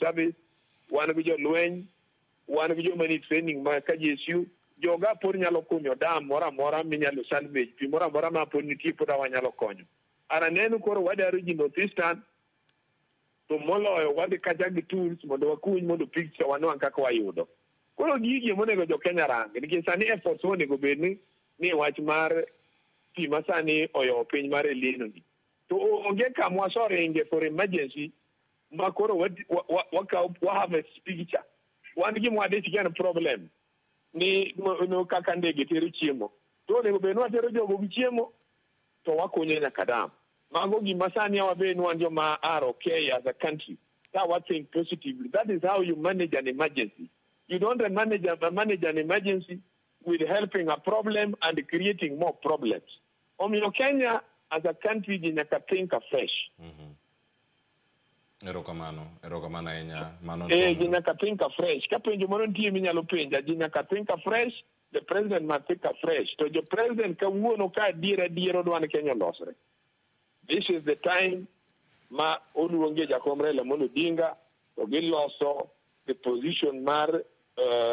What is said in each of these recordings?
service, wan gi jolweny, wan gi joma ni training ma ka JSU, joga pod nyalo kunyo dam mora mora minyalo salvage, pi mora mora ma pod nitie pod wanyalo konyo. Ananeno koro wadaro ji Northeastern, to moloyo wadhi kacha gi tools mondo wakuny mondo picture wanwang' kaka wayudo. Koro gigi monego jo Kenya rang, nikech sani efforts monego bed ni wach mar pi masani oyo piny mar El Nino ni. To onge kamwa soringe for emergency ma koro wa have a picture. Wan gi mwadich gan problem ni no kaka ndege tero chiemo. To onego bed watero jogo gi chiemo to wakunyo nyaka dam. Mago gima sani wabe wan joma are okay as a country. That what think positively. That is how you manage an emergency. You don't manage an emergency with helping a problem and creating more problems. Kenya as a country jinaka think afresh. Erokamano enya mano jinaka think afresh. Kapenjo moro ntie minyalo penja jinaka think afresh. The president must think afresh. So the president kawuono ka diero dwan Kenya losre. This is the time ma oluonge Jakom Raila Amolo Odinga to giloso the position mar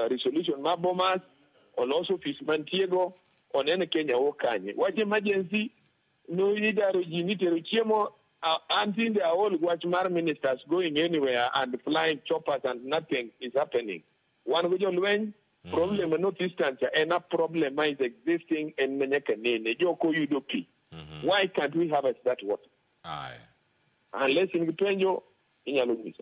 resolution mar Bomas on also Peace Mantiego on any Kenya okanye. What emergency no idaro jini tero chiemo until the whole watch mar ministers going anywhere and flying choppers and nothing is happening. One with your lwen problem not distance and a problem is existing in Menyakanene Joko Yudopi. Why can't we harvest that water? Aye. Unless in Penjo in Yalumisa.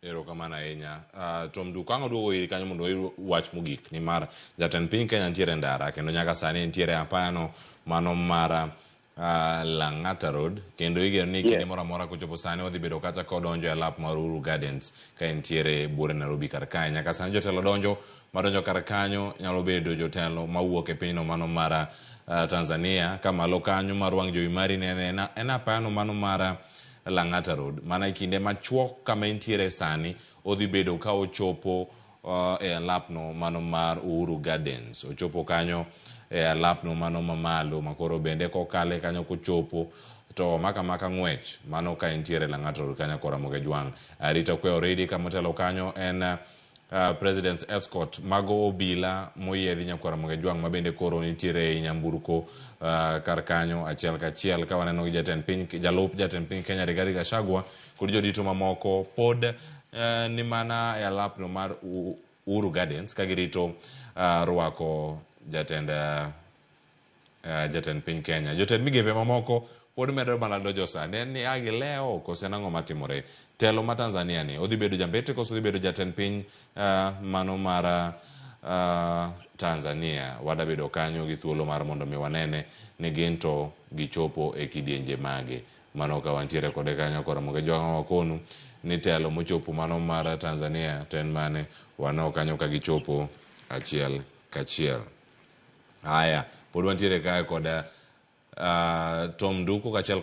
Erokamana enya. Tom Dukango do iri kanyo mondo watch mugik ni mara jatend piny Kenya ntiere ndara kendo nyaka sani ntiere apano mano mara Lang'ata Road kendo igeno ni kinde moro amora kochopo sani odhi bedo kata kodonjo e lap mar Uhuru Gardens ka ntiere buore Nairobi kar kae. Nyaka sani jotelo madonjo kar kanyo nyalo bedo jotelo mawuok e pinyno mano mara Tanzania kama lo kanyo mar wang' jowi mari en apano mano mara Lang'ata Road mana kinde machuok kama intiere sani odhi bedo ka ochopo e lapno mano mar Uhuru Gardens ochopo kanyo e lapno mano mamalo makoro bende kokale kanyo kochopo to maka ng'wech mano ka intiere Lang'ata Road kanyo kora Mogejwang'. Arita kwe already kama telo kanyo en President's escort mago obila moyiedhi nyakwara Mogejwang' mabende koro nitiere nyamburko kar kanyo achiel kachiel ka waneno gi jalup jatend piny Kenya Rigathi Gachagua kod jodito mamoko pod ni mana e lapno mar Uhuru Gardens ka girito rwako jatend piny Kenya. Jotend migepe mamoko pod medo malando josane ni agi leo kose nang'o matimore. Telo ma Tanzania ni odhi bedo jambete kose odhi bedo jatend piny mano mara Tanzania wada bedo kanyo gi thuolo mar mondo mi wanene ni ginto gichopo e kidienje mage mano ka wantiere kode kanyo kora Mogejwang' wakonu ni telo mochopo mano mara Tanzania ten mane wano kanyo ka gichopo achiel kachiel. Haya pod wantiere kae kod Tom Duku kachiel